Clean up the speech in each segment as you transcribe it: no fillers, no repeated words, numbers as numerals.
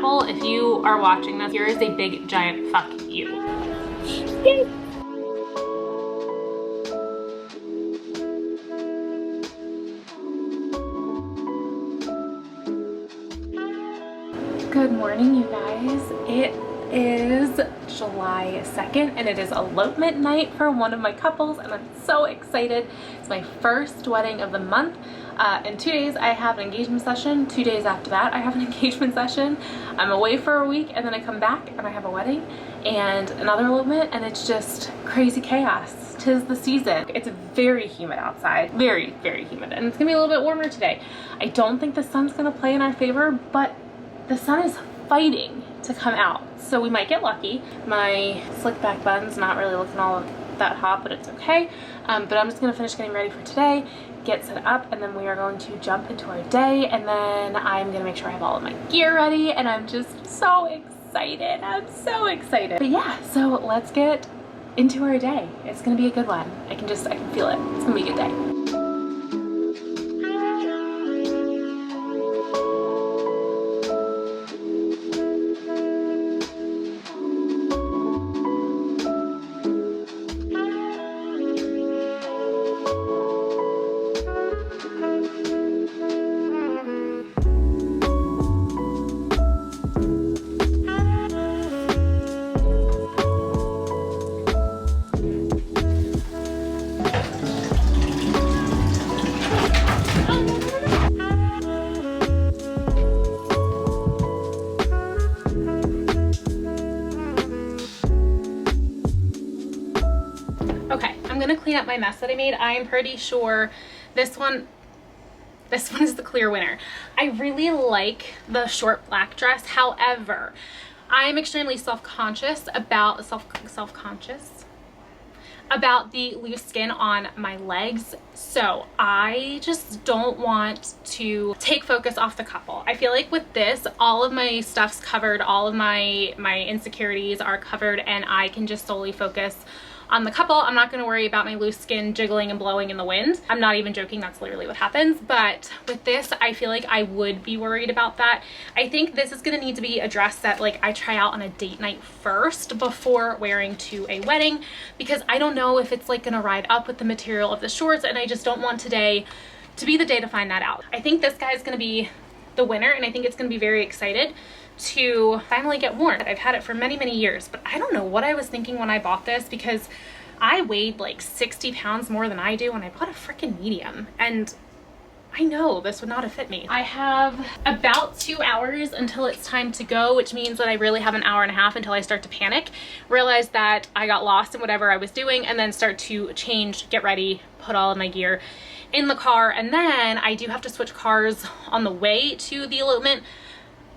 Apple, if you are watching this, here is a big giant fuck you. Yay. Good morning, you guys. It is July 2nd and it is elopement night for one of my couples and I'm so excited. It's my first wedding of the month. In 2 days I have an engagement session. 2 days after that I have an engagement session. I'm away for a week and then I come back and I have a wedding and another elopement, and it's just crazy chaos. 'Tis the season. It's very humid outside. Very, very humid, and it's gonna be a little bit warmer today. I don't think the sun's gonna play in our favor, but the sun is fighting to come out, so we might get lucky. My slick back bun's not really looking all that hot, but it's okay. But I'm just gonna finish getting ready for today, get set up, and then we are going to jump into our day, and then I'm gonna make sure I have all of my gear ready, and I'm just so excited. I'm so excited. But yeah, so let's get into our day. It's gonna be a good one. I can feel it. It's gonna be a good day. I'm gonna clean up my mess that I made. I'm pretty sure this one is the clear winner. I really like the short black dress. However, I'm extremely self-conscious about about the loose skin on my legs, so I just don't want to take focus off the couple. I feel like with this, all of my stuff's covered, all of my insecurities are covered, and I can just solely focus on the couple. I'm not going to worry about my loose skin jiggling and blowing in the wind. I'm not even joking, that's literally what happens. But with this, I feel like I would be worried about that. I think this is going to need to be a dress that like I try out on a date night first before wearing to a wedding, because I don't know if it's like going to ride up with the material of the shorts, and I just don't want today to be the day to find that out. I think this guy is going to be the winner, and I think it's going to be very excited to finally get worn. I've had it for many, many years, but I don't know what I was thinking when I bought this, because I weighed like 60 pounds more than I do and I bought a freaking medium, and I know this would not have fit me. I have about 2 hours until it's time to go, which means that I really have an hour and a half until I start to panic, realize that I got lost in whatever I was doing, and then start to change, get ready, put all of my gear in the car. And then I do have to switch cars on the way to the elopement.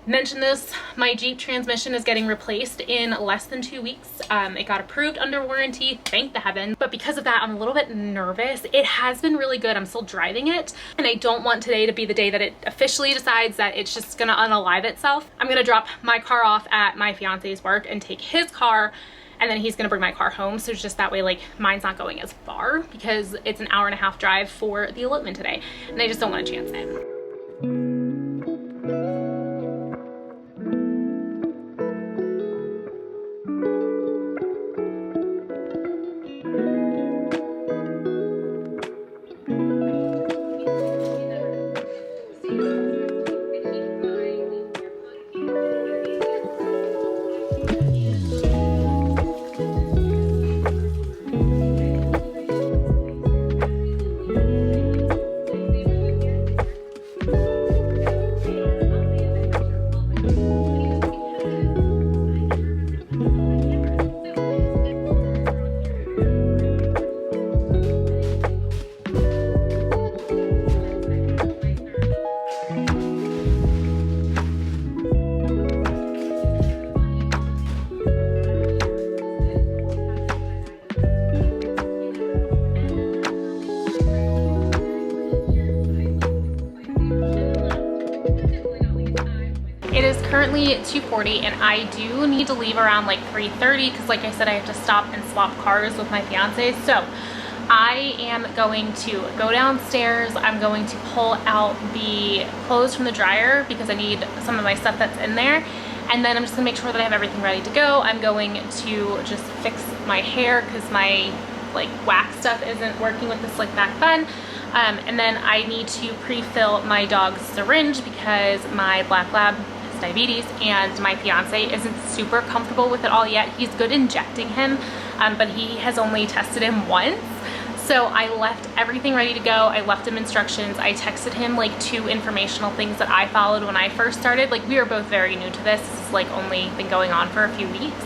Mention this, my Jeep transmission is getting replaced in less than 2 weeks. It got approved under warranty, thank the heavens, but because of that I'm a little bit nervous. It has been really good, I'm still driving it, and I don't want today to be the day that it officially decides that it's just gonna unalive itself. I'm gonna drop my car off at my fiance's work and take his car, and then he's gonna bring my car home, so it's just that way like mine's not going as far, because it's an hour and a half drive for the elopement today and I just don't want to chance it. It is currently 2:40 and I do need to leave around like 3:30 because like I said, I have to stop and swap cars with my fiance. So I am going to go downstairs. I'm going to pull out the clothes from the dryer because I need some of my stuff that's in there. And then I'm just gonna make sure that I have everything ready to go. I'm going to just fix my hair because my like wax stuff isn't working with the slick back bun. And then I need to pre-fill my dog's syringe because my black lab has diabetes and my fiance isn't super comfortable with it all yet. He's good injecting him, but he has only tested him once. So I left everything ready to go. I left him instructions. I texted him like 2 informational things that I followed when I first started. Like we were both very new to this. This has like only been going on for a few weeks.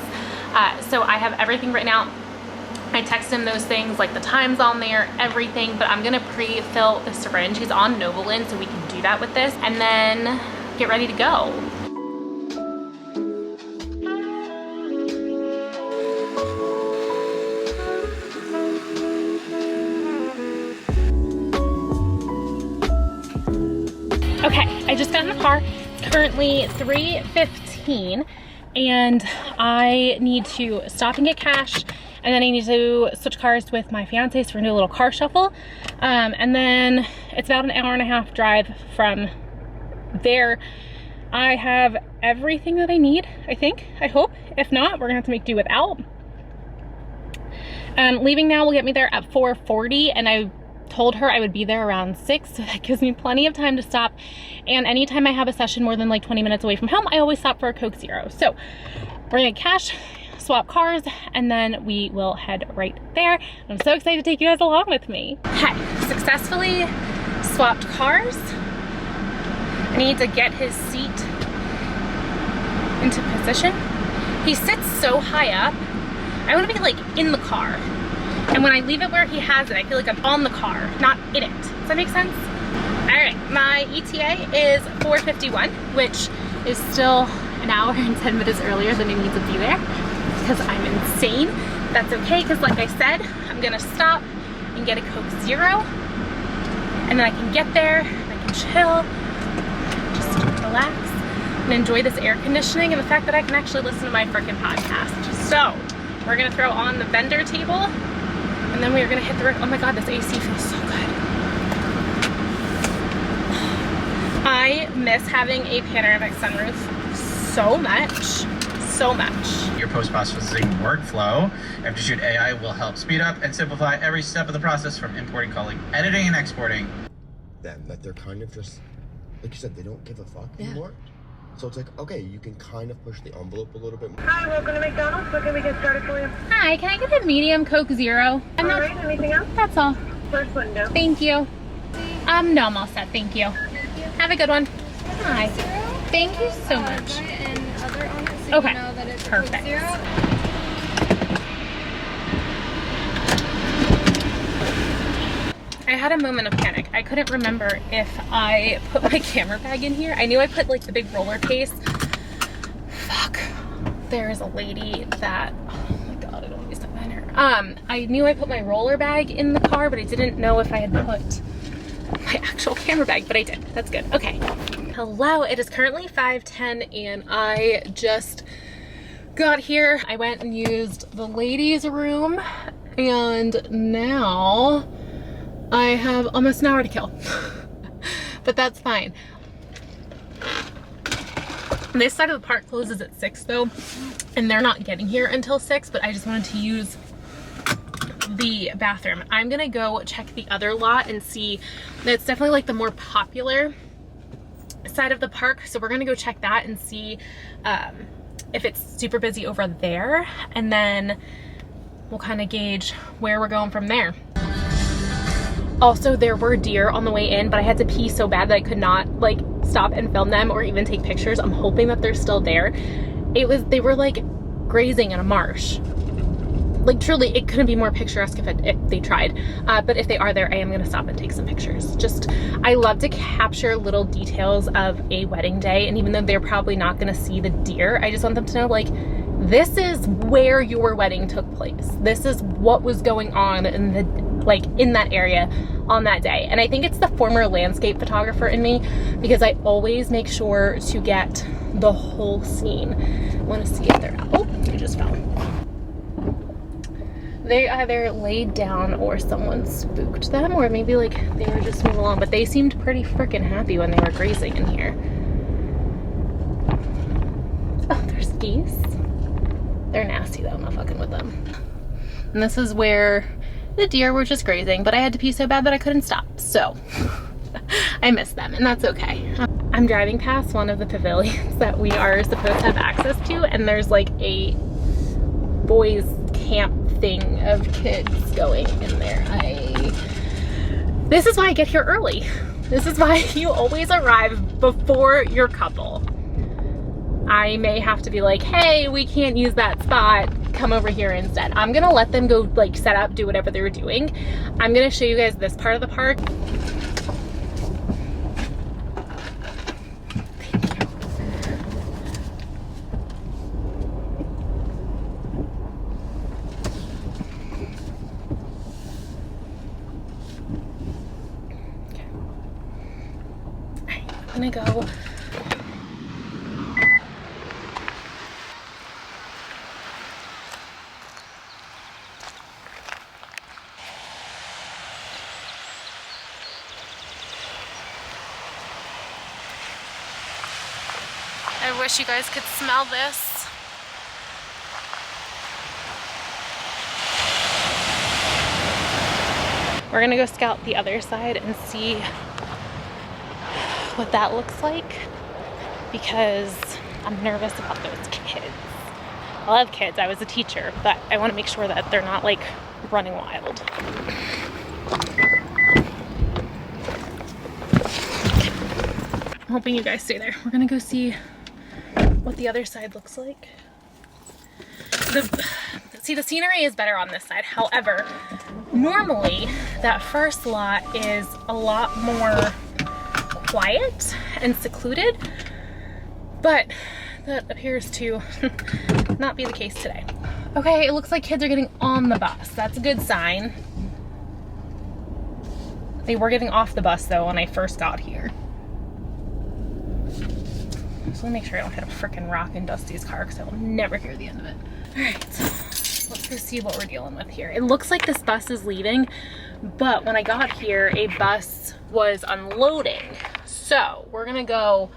So I have everything written out. I texted him those things, like the times on there, everything, but I'm gonna pre-fill the syringe. He's on Novolin, so we can do that with this, and then get ready to go. Okay, I just got in the car. It's currently 3:15, and I need to stop and get cash. And then I need to switch cars with my fiance, so we're gonna do a little car shuffle. And then it's about an hour-and-a-half drive from there. I have everything that I need, I think, I hope. If not, we're gonna have to make do without. Leaving now will get me there at 4:40, and I told her I would be there around 6, so that gives me plenty of time to stop. And anytime I have a session more than like 20 minutes away from home, I always stop for a Coke Zero. So we're gonna cash, swap cars, and then we will head right there. I'm so excited to take you guys along with me. Okay, successfully swapped cars. I need to get his seat into position. He sits so high up. I want to be like in the car. And when I leave it where he has it, I feel like I'm on the car, not in it. Does that make sense? All right, my ETA is 4:51, which is still an hour and 10 minutes earlier than I need to be there because I'm insane. That's okay, because like I said, I'm gonna stop and get a Coke Zero, and then I can get there, I can chill, just relax, and enjoy this air conditioning and the fact that I can actually listen to my freaking podcast. So, we're gonna throw on the vendor table, and then we're gonna hit the road. Oh my God, this AC feels so good. I miss having a panoramic sunroof so much. So much. Your post-processing workflow after shoot AI will help speed up and simplify every step of the process from importing, calling, editing, and exporting. Them that they're kind of just, like you said, they don't give a fuck anymore. So it's like, okay, you can kind of push the envelope a little bit more. Hi, welcome to McDonald's. What can we get started for you? Hi, can I get a medium Coke Zero? All right, anything else? That's all. First window. Thank you. No, I'm all set. Thank you. Have a good one. Hi. Thank you so much. Okay, perfect. I had a moment of panic. I couldn't remember if I put my camera bag in here. I knew I put like the big roller case. Fuck. There's a lady that, oh my God, I don't want to be stuck behind her. I knew I put my roller bag in the car, but I didn't know if I had put my actual camera bag, but I did. That's good. Okay. Hello, it is currently 5:10 and I just got here. I went and used the ladies' room and now I have almost an hour to kill, but that's fine. This side of the park closes at 6 though, and they're not getting here until 6, but I just wanted to use the bathroom. I'm gonna go check the other lot and see. That's definitely like the more popular side of the park, so we're gonna go check that and see if it's super busy over there, and then we'll kind of gauge where we're going from there. Also, there were deer on the way in, but I had to pee so bad that I could not like stop and film them or even take pictures. I'm hoping that they're still there. They were like grazing in a marsh. Like truly, it couldn't be more picturesque if they tried. But if they are there, I am gonna stop and take some pictures. Just, I love to capture little details of a wedding day, and even though they're probably not gonna see the deer, I just want them to know like, this is where your wedding took place. This is what was going on in the, like in that area on that day. And I think it's the former landscape photographer in me, because I always make sure to get the whole scene. I wanna see if they're out. Oh, you just fell. They either laid down or someone spooked them, or maybe like they were just moving along, but they seemed pretty freaking happy when they were grazing in here. Oh, geese. They're nasty though, I'm not fucking with them. And this is where the deer were just grazing, but I had to pee so bad that I couldn't stop. So I miss them, and that's okay. I'm driving past one of the pavilions that we are supposed to have access to, and there's like a boys camp thing of kids going in there. This is why I get here early. This is why you always arrive before your couple. I may have to be like, hey, we can't use that spot, come over here instead. I'm gonna let them go like set up, do whatever they're doing. I'm gonna show you guys this part of the park. I'm gonna go. I wish you guys could smell this. We're gonna go scout the other side and see what that looks like, because I'm nervous about those kids. I love kids, I was a teacher, but I want to make sure that they're not like running wild. I'm hoping you guys stay there. We're gonna go see what the other side looks like. See, the scenery is better on this side. However, normally that first lot is a lot more quiet and secluded, but that appears to not be the case today. Okay, it looks like kids are getting on the bus. That's a good sign. They were getting off the bus though when I first got here. Just want to make sure I don't hit a freaking rock in Dusty's car because I will never hear the end of it. All right, let's go see what we're dealing with here. It looks like this bus is leaving, but when I got here, a bus was unloading. So we're gonna go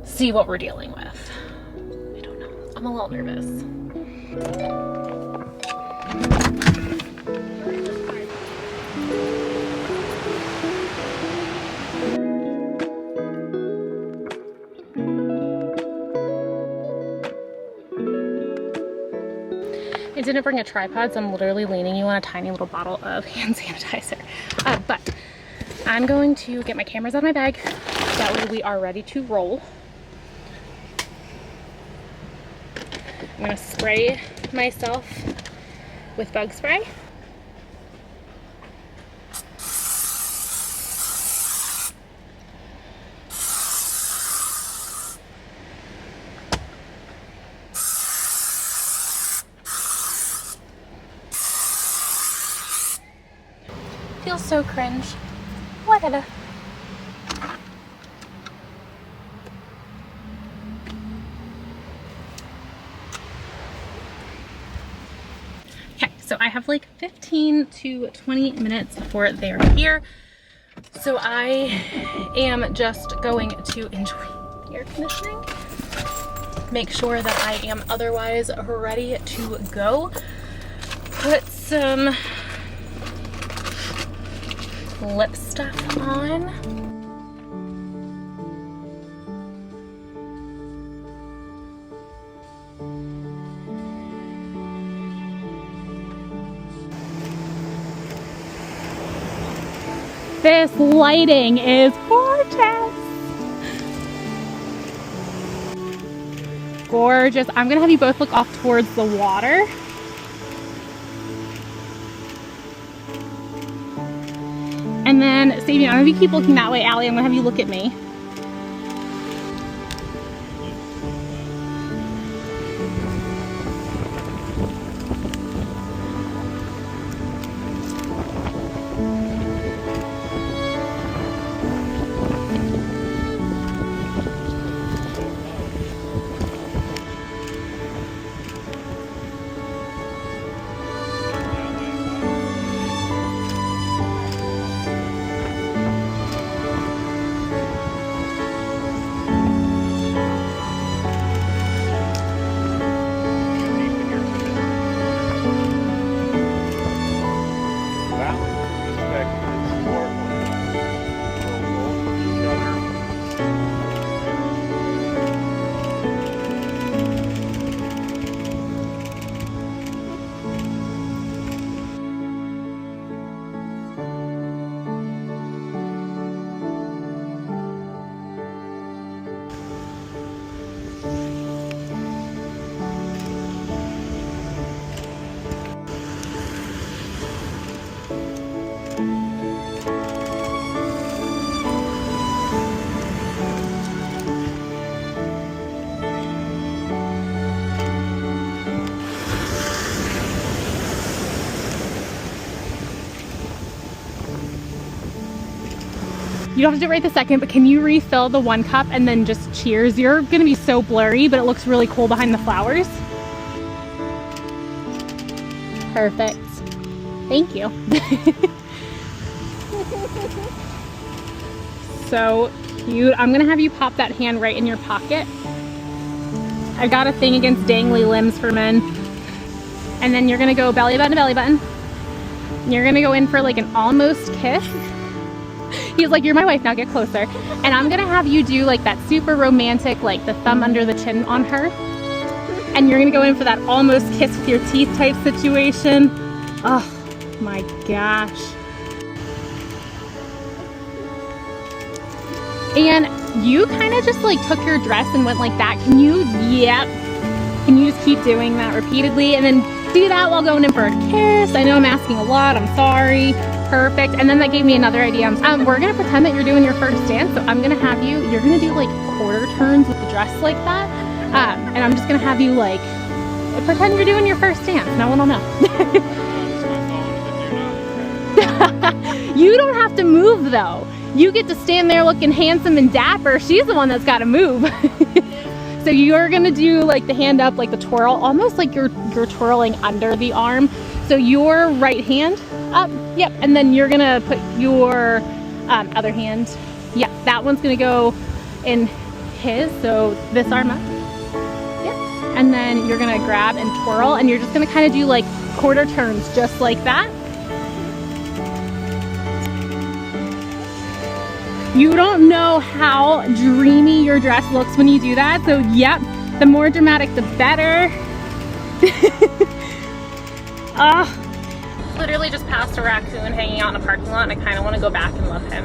see what we're dealing with. I don't know, I'm a little nervous. I didn't bring a tripod, so I'm literally leaning you on a tiny little bottle of hand sanitizer. But I'm going to get my cameras out of my bag. That way we are ready to roll. I'm gonna spray myself with bug spray. Feels so cringe. Whatever. Okay, so I have like 15 to 20 minutes before they're here. So I am just going to enjoy the air conditioning. Make sure that I am otherwise ready to go. Put some lip stuff on. This lighting is gorgeous. Gorgeous. I'm gonna have you both look off towards the water. And then, Sabian, I'm gonna have you keep looking that way. Allie, I'm gonna have you look at me. You don't have to do it right this second, but can you refill the 1 cup and then just cheers? You're gonna be so blurry, but it looks really cool behind the flowers. Perfect. Thank you. So cute. I'm gonna have you pop that hand right in your pocket. I've got a thing against dangly limbs for men. And then you're gonna go belly button to belly button. You're gonna go in for like an almost kiss. He's like, you're my wife now, get closer. And I'm gonna have you do like that super romantic, like the thumb under the chin on her. And you're gonna go in for that almost kiss with your teeth type situation. Oh my gosh. And you kind of just like took your dress and went like that. Can you, yep. Can you just keep doing that repeatedly? And then do that while going in for a kiss. I know I'm asking a lot, I'm sorry. Perfect. And then that gave me another idea. We're gonna pretend that you're doing your first dance. So I'm gonna have you, you're gonna do like quarter turns with the dress like that. And I'm just gonna have you like, pretend you're doing your first dance. No one will know. You don't have to move though. You get to stand there looking handsome and dapper. She's the one that's gotta move. So you're gonna do like the hand up, like the twirl, almost like you're twirling under the arm. So your right hand up, yep, and then you're gonna put your other hand, yeah, that one's gonna go in his, so this arm up, yep, and then you're gonna grab and twirl, and you're just gonna kind of do like quarter turns, just like that. You don't know how dreamy your dress looks when you do that, so yep, the more dramatic the better. Literally just passed a raccoon hanging out in a parking lot and I kind of want to go back and love him.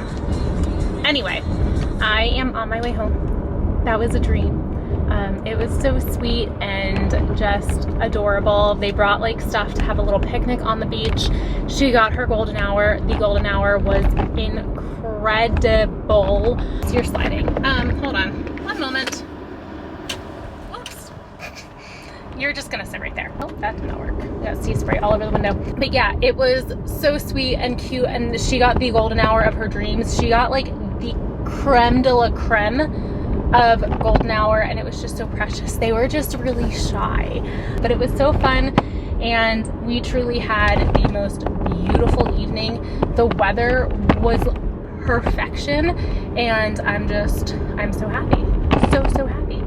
Anyway, I am on my way home. That was a dream. It was so sweet and just adorable. They brought like stuff to have a little picnic on the beach. She got her golden hour. The golden hour was incredible. So you're sliding. Hold on, one moment. Whoops. You're just gonna sit right there. Oh, that did not work. Got sea spray all over the window. But yeah, it was so sweet and cute, and she got the golden hour of her dreams. She got like the creme de la creme of golden hour, and it was just so precious. They were just really shy, but it was so fun, and we truly had the most beautiful evening. The weather was perfection, and I'm so happy. So happy.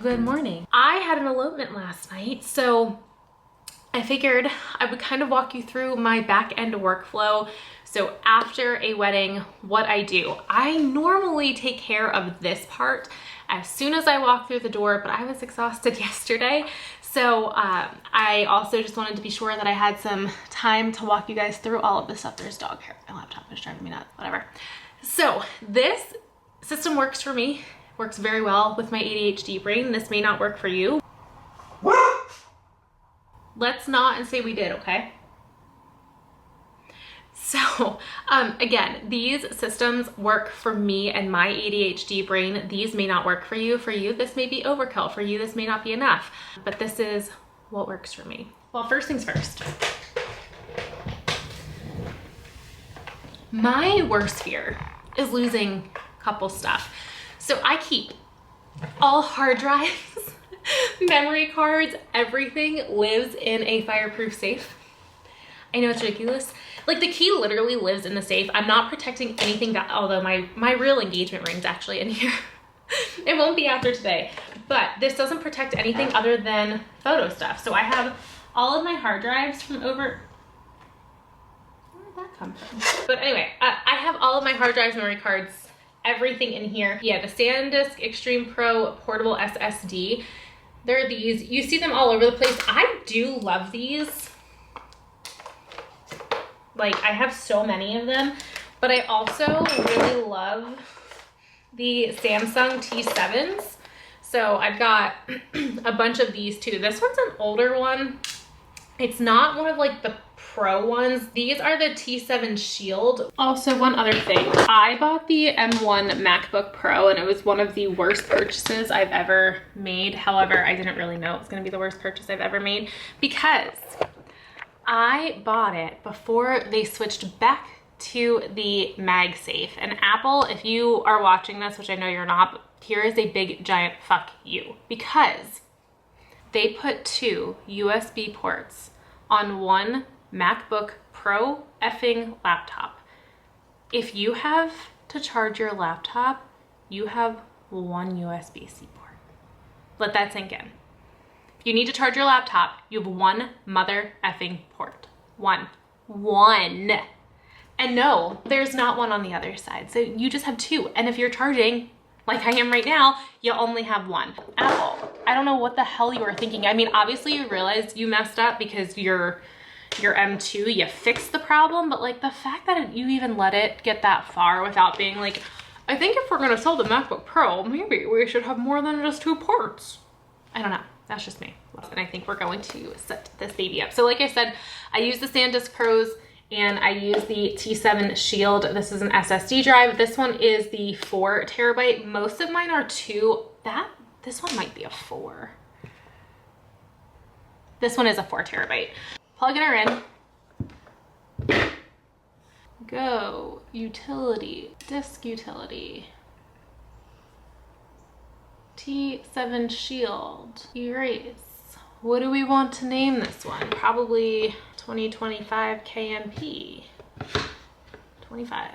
Good morning. I had an elopement last night, so I figured I would kind of walk you through my back end workflow. So after a wedding, what I do. I normally take care of this part as soon as I walk through the door, but I was exhausted yesterday. So I also just wanted to be sure that I had some time to walk you guys through all of this stuff. There's dog hair. My laptop is driving me nuts, whatever. So this system works for me. Works very well with my ADHD brain. This may not work for you. Let's not and say we did, okay? So again, these systems work for me and my ADHD brain. These may not work for you. For you, this may be overkill. For you, this may not be enough. But this is what works for me. Well, first things first. My worst fear is losing couple stuff. So I keep all hard drives, memory cards, everything lives in a fireproof safe. I know it's ridiculous, Like the key literally lives in the safe. I'm not protecting anything that, although my real engagement ring's actually in here. It won't be after today, but this doesn't protect anything other than photo stuff. So I have all of my hard drives from over, where did that come from? But anyway, I have all of my hard drives, memory cards, everything in here. Yeah, the SanDisk Extreme Pro Portable SSD. There are these, you see them all over the place. I do love these. Like I have so many of them, but I also really love the Samsung T7s. So I've got a bunch of these too. This one's an older one. It's not one of like the pro ones. These are the T7 Shield. Also, one other thing. I bought the M1 MacBook Pro and it was one of the worst purchases I've ever made. However, I didn't really know it was gonna be the worst purchase I've ever made because I bought it before they switched back to the MagSafe. And Apple, if you are watching this, which I know you're not, but here is a big giant fuck you, because they put 2 USB ports on one MacBook Pro effing laptop. If you have to charge your laptop, you have one USB-C port. Let that sink in. If you need to charge your laptop, you have one mother effing port. One. And no, there's not one on the other side. So you just have 2. And if you're charging, like I am right now, you only have 1. Apple, I don't know what the hell you were thinking. I mean, obviously you realized you messed up because your M2, you fixed the problem, but like the fact that you even let it get that far without being like, I think if we're gonna sell the MacBook Pro, maybe we should have more than just 2 ports. I don't know, that's just me. And I think we're going to set this baby up. So like I said, I use the SanDisk Pros and I use the T7 Shield. This is an SSD drive. This one is the 4 terabyte. Most of mine are 2. This one might be a 4. This one is a 4 terabyte. Plugging her in. Go, utility, disk utility. T7 Shield, erase. What do we want to name this one? Probably 2025 KMP. 25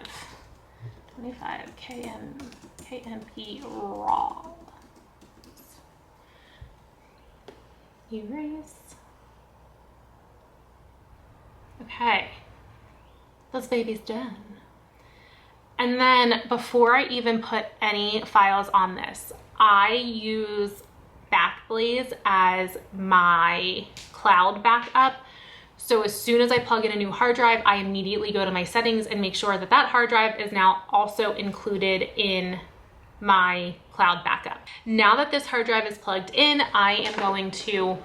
KMP raw. Erase. Okay, this baby's done. And then before I even put any files on this, I use Backblaze as my cloud backup. So as soon as I plug in a new hard drive, I immediately go to my settings and make sure that that hard drive is now also included in my cloud backup. Now that this hard drive is plugged in, I am going to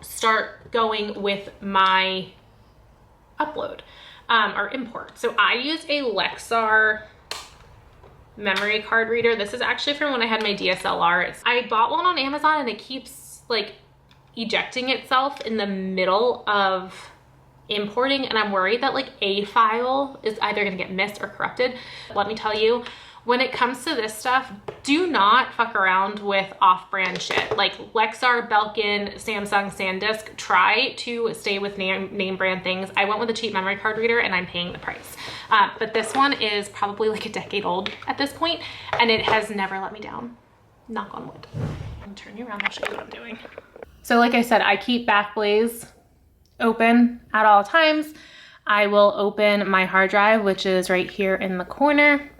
start going with my upload or import. So I use a Lexar memory card reader. This is actually from when I had my DSLR. I bought one on Amazon and it keeps like ejecting itself in the middle of importing, and I'm worried that like a file is either gonna get missed or corrupted. Let me tell you, when it comes to this stuff, do not fuck around with off-brand shit. Like Lexar, Belkin, Samsung, SanDisk, try to stay with name brand things. I went with a cheap memory card reader and I'm paying the price. But this one is probably like a decade old at this point, and it has never let me down. Knock on wood. I'll turn you around, I'll show you what I'm doing. So like I said, I keep Backblaze open at all times. I will open my hard drive, which is right here in the corner.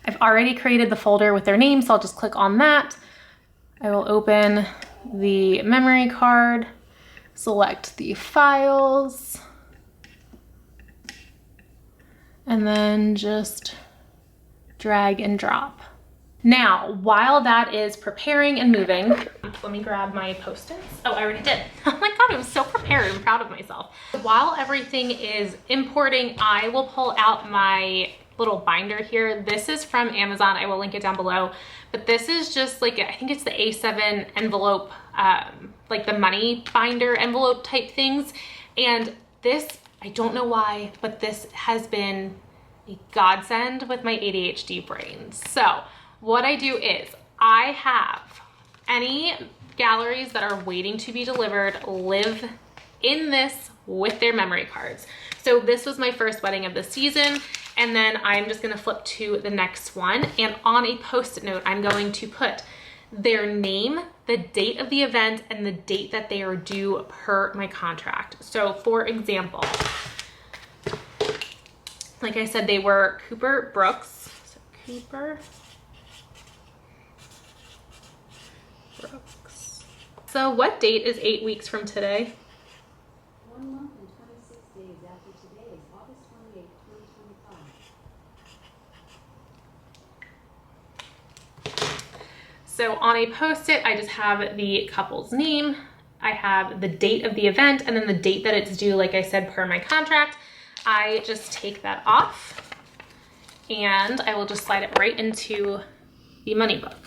I've already created the folder with their name, so I'll just click on that. I will open the memory card, select the files, and then just drag and drop. Now, while that is preparing and moving, let me grab my Post-its. Oh, I already did. Oh my God, I'm so prepared. I'm proud of myself. While everything is importing, I will pull out my little binder here. This is from Amazon. I will link it down below. But this is just like, I think it's the A7 envelope, like the money binder envelope type things. And this, I don't know why, but this has been a godsend with my ADHD brain. So what I do is I have any galleries that are waiting to be delivered live in this with their memory cards. So this was my first wedding of the season, and then I'm just gonna flip to the next one, and on a post-it note, I'm going to put their name, the date of the event, and the date that they are due per my contract. So for example, like I said, they were Cooper Brooks. So Cooper Brooks. So what date is 8 weeks from today? 1 month and 26 days after today is August 28, 2025. So on a post-it, I just have the couple's name, I have the date of the event, and then the date that it's due, like I said, per my contract. I just take that off, and I will just slide it right into the money book.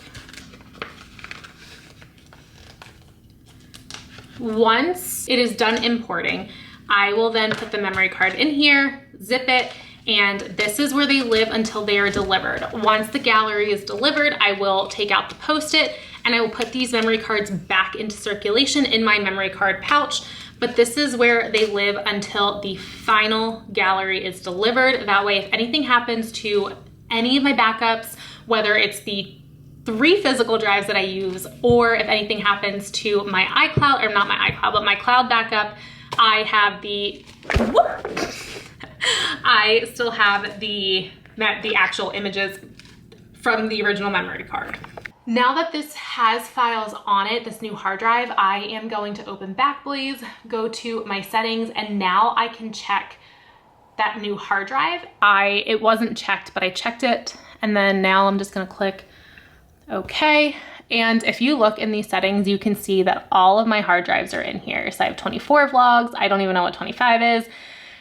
Once it is done importing, I will then put the memory card in here, zip it, and this is where they live until they are delivered. Once the gallery is delivered, I will take out the post-it and I will put these memory cards back into circulation in my memory card pouch. But this is where they live until the final gallery is delivered. That way, if anything happens to any of my backups, whether it's the 3 physical drives that I use, or if anything happens to my iCloud, or not my iCloud, but my cloud backup, I have the, I still have the actual images from the original memory card. Now that this has files on it, this new hard drive, I am going to open Backblaze, go to my settings, and now I can check that new hard drive. It wasn't checked, but I checked it, and then now I'm just gonna click OK. And if you look in these settings, you can see that all of my hard drives are in here. So I have 24 vlogs, I don't even know what 25 is,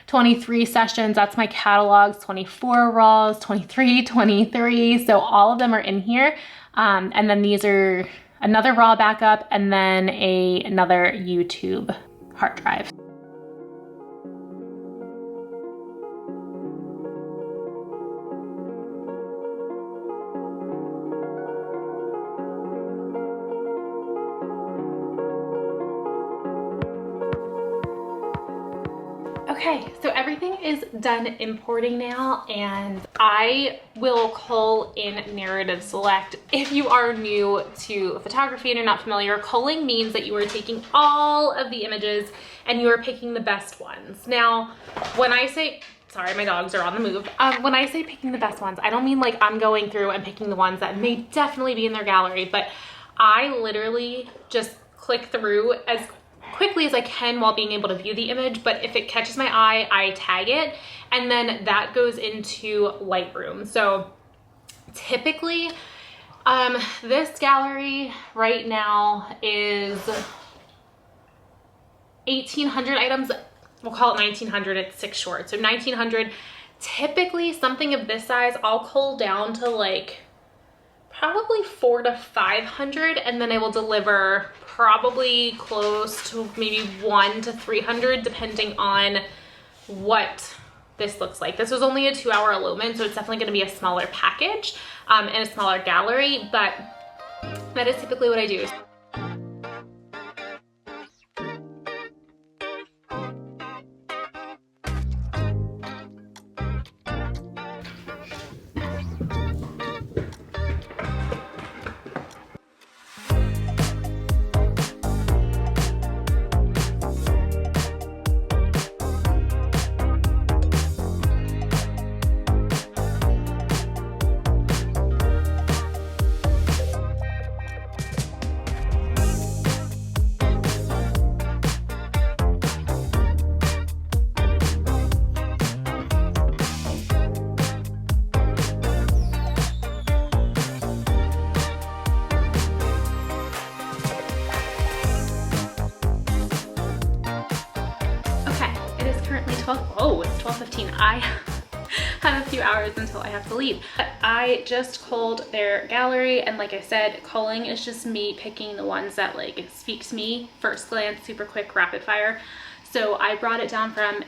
23 sessions, that's my catalogs, 24 raws, 23. So all of them are in here. And then these are another raw backup and then another YouTube hard drive. Okay, so everything is done importing now, and I will cull in narrative select. If you are new to photography and you're not familiar, culling means that you are taking all of the images and you are picking the best ones. Now, when I say, sorry, my dogs are on the move. When I say picking the best ones, I don't mean like I'm going through and picking the ones that may definitely be in their gallery, but I literally just click through as quickly as I can while being able to view the image. But if it catches my eye, I tag it, and then that goes into Lightroom. So typically, this gallery right now is 1,800 items. We'll call it 1,900, it's 6 short. So 1,900, typically something of this size, I'll cull down to like probably 400 to 500, and then I will deliver probably close to maybe 100 to 300, depending on what this looks like. This was only a 2-hour elopement, so it's definitely gonna be a smaller package and a smaller gallery, but that is typically what I do. Oh, it's 12:15. I have a few hours until I have to leave. But I just culled their gallery, and like I said, culling is just me picking the ones that like speak to me, first glance, super quick, rapid fire. So I brought it down from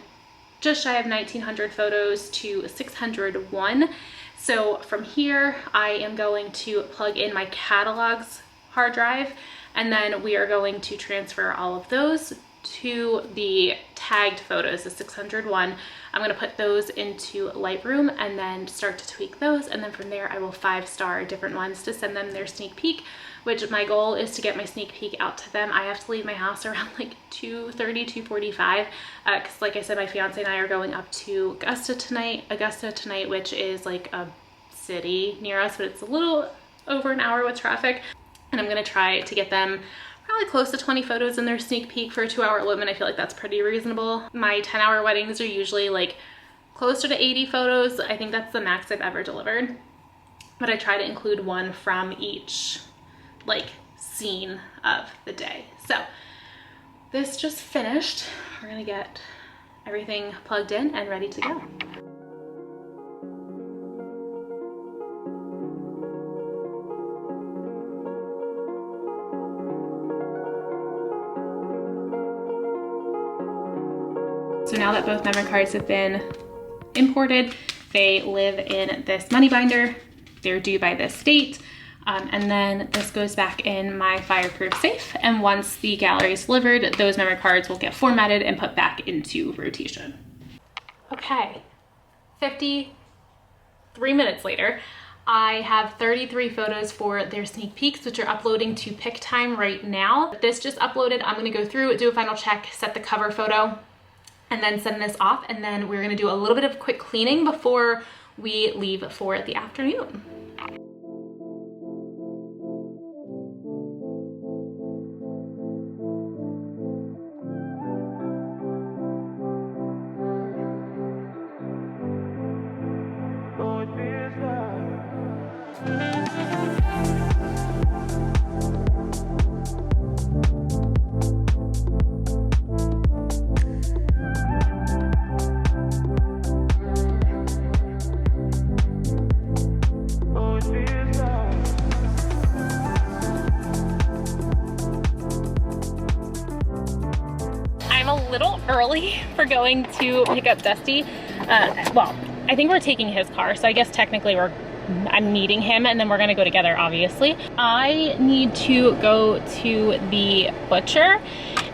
just shy of 1,900 photos to 601. So from here, I am going to plug in my catalogs hard drive, and then we are going to transfer all of those to the tagged photos, the 601. I'm gonna put those into Lightroom and then start to tweak those. And then from there, I will 5-star different ones to send them their sneak peek, which my goal is to get my sneak peek out to them. I have to leave my house around like 2:30, 2:45, because like I said, my fiance and I are going up to Augusta tonight, which is like a city near us, but it's a little over an hour with traffic. And I'm gonna try to get them probably close to 20 photos in their sneak peek for a 2-hour elopement. I feel like that's pretty reasonable. My 10-hour weddings are usually like closer to 80 photos. I think that's the max I've ever delivered. But I try to include one from each like scene of the day. So this just finished. We're gonna get everything plugged in and ready to go. So now that both memory cards have been imported, they live in this money binder. They're due by this date. And then this goes back in my fireproof safe. And once the gallery is delivered, those memory cards will get formatted and put back into rotation. Okay, 53 minutes later, I have 33 photos for their sneak peeks, which are uploading to PicTime right now. This just uploaded. I'm gonna go through, do a final check, set the cover photo, and then send this off. And then we're gonna do a little bit of quick cleaning before we leave for the afternoon. A little early for going to pick up Dusty. Well, I think we're taking his car, so I guess technically I'm meeting him and then we're gonna go together, obviously. I need to go to the butcher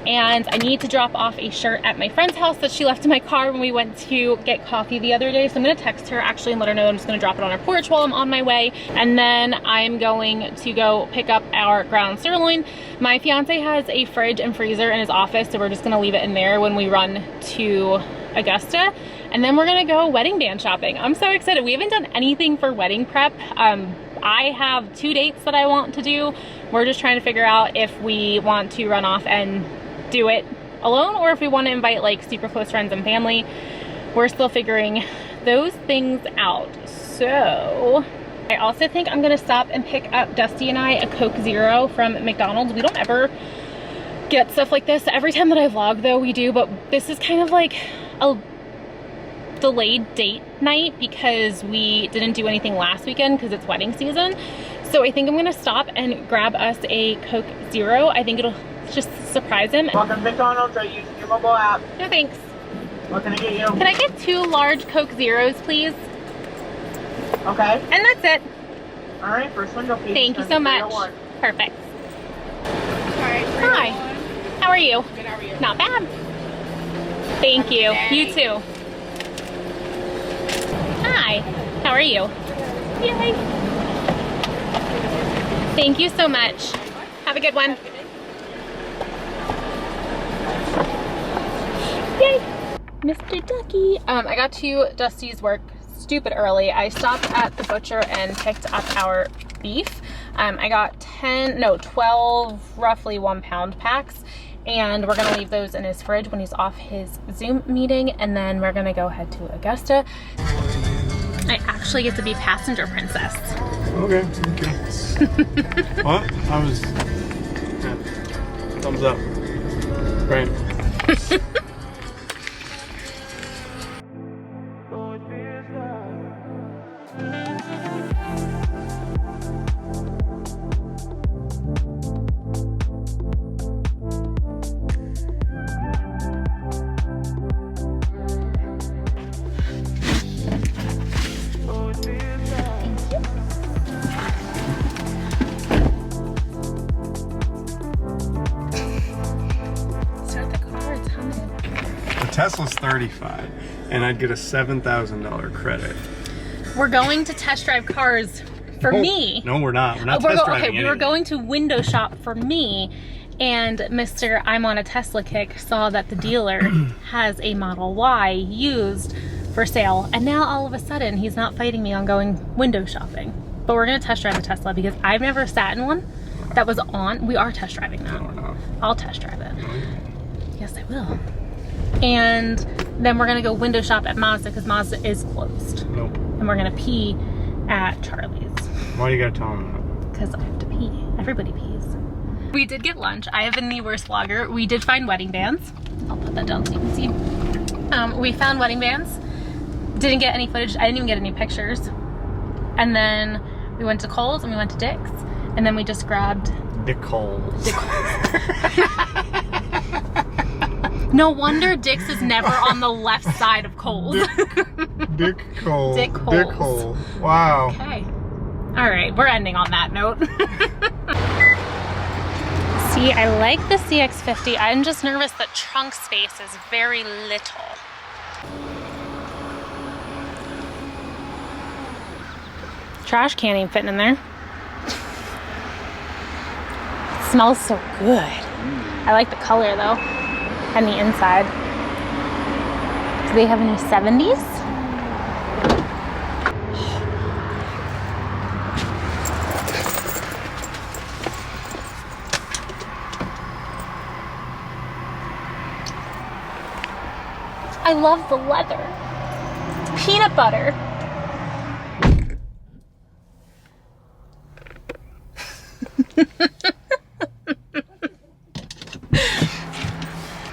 and I need to drop off a shirt at my friend's house that she left in my car when we went to get coffee the other day. So I'm gonna text her actually and let her know I'm just gonna drop it on her porch while I'm on my way. And then I'm going to go pick up our ground sirloin. My fiance has a fridge and freezer in his office, so we're just gonna leave it in there when we run to Augusta. And then we're gonna go wedding band shopping. I'm so excited. We haven't done anything for wedding prep. I have 2 dates that I want to do. We're just trying to figure out if we want to run off and do it alone or if we want to invite like super close friends and family. We're still figuring those things out. So I also think I'm gonna stop and pick up Dusty and I a Coke Zero from McDonald's. We don't ever get stuff like this. Every time that I vlog though we do, but this is kind of like a delayed date night because we didn't do anything last weekend because it's wedding season. So I think I'm gonna stop and grab us a Coke Zero. I think it'll just surprise him. Welcome to McDonald's. Are you using your mobile app? No thanks. What can I get you? Can I get 2 large Coke Zeros, please? Okay. And that's it. All right, first window, please. Thank you so much. Perfect. Hi. How are you? Good, how are you? Not bad. Thank you. You too. Hi. How are you? Yay. Thank you so much. Have a good one. Yay. Mr. Ducky. I got to Dusty's work stupid early. I stopped at the butcher and picked up our beef. I got 12 roughly 1 pound packs, and we're gonna leave those in his fridge when he's off his Zoom meeting, and then we're gonna go head to Augusta. I actually get to be passenger princess. Okay, thank you. What? I was... Yeah. Thumbs up. Great. Start the car. Tesla's $35, and I'd get a $7,000 credit. We're going to test drive cars for me. No, we're not. We're not test driving Okay, we were going to window shop for me, and Mr. I'm on a Tesla kick saw that the dealer has a Model Y used for sale, and now all of a sudden he's not fighting me on going window shopping. But we're gonna test drive the Tesla because I've never sat in one that was on. We are test driving that. No, we're not. I'll test drive it. Yes, I will. And then we're gonna go window shop at Mazda because Mazda is closed. Nope. And we're gonna pee at Charlie's. Why you gotta tell him that? Because I have to pee. Everybody pees. We did get lunch. I have been the worst vlogger. We did find wedding bands. I'll put that down so you can see. We found wedding bands. Didn't get any footage. I didn't even get any pictures. And then we went to Kohl's and we went to Dick's. And then we just grabbed Dick Coles. Dick Kohl's. No wonder Dick's is never on the left side of Kohl's. Dick Coles. Dick Coles. Dick Coles. Wow. Okay. All right, we're ending on that note. See, I like the CX-50. I'm just nervous that trunk space is very little. Trash can ain't fitting in there. It smells so good. I like the color though, and the inside. Do they have any 70s? I love the leather. Peanut butter.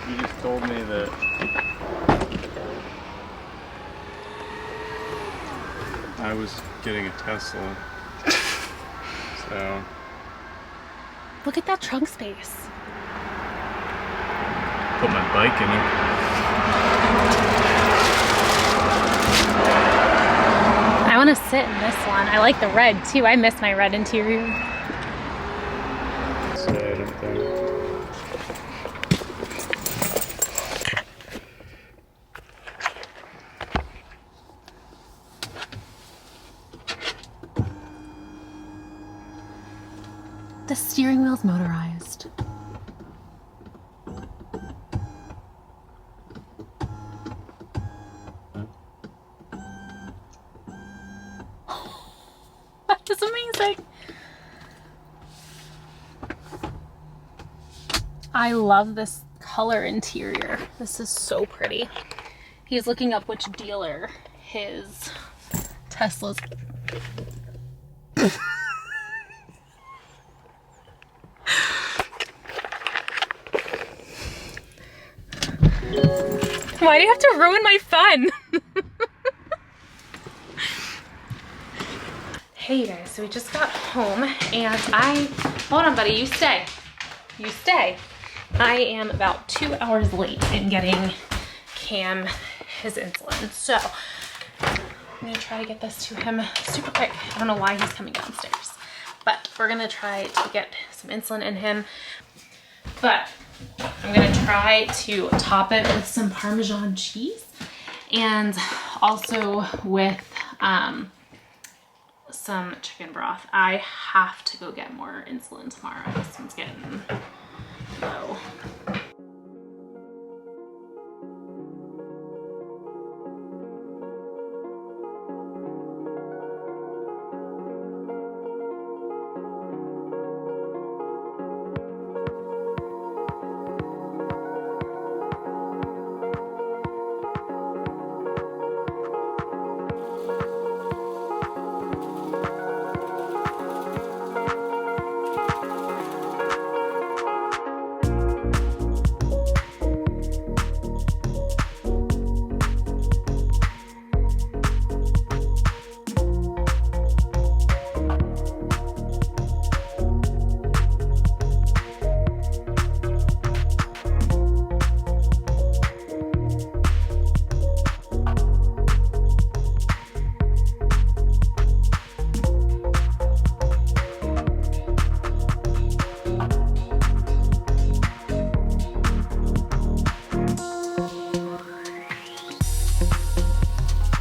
You just told me that I was getting a Tesla. So Look at that trunk space. put my bike in it. I want to sit in this one. I like the red too. I miss my red interior. Sad up there. The steering wheel's motorized. That is amazing. I love this color interior. This is so pretty. He's looking up which dealer his Tesla's. Why do you have to ruin my fun? Hey you guys, so we just got home and hold on buddy, you stay. You stay. I am about 2 hours late in getting Cam his insulin. So I'm gonna try to get this to him super quick. I don't know why he's coming downstairs, but we're gonna try to get some insulin in him. But I'm gonna try to top it with some Parmesan cheese and also with some chicken broth. I have to go get more insulin tomorrow. This one's getting low.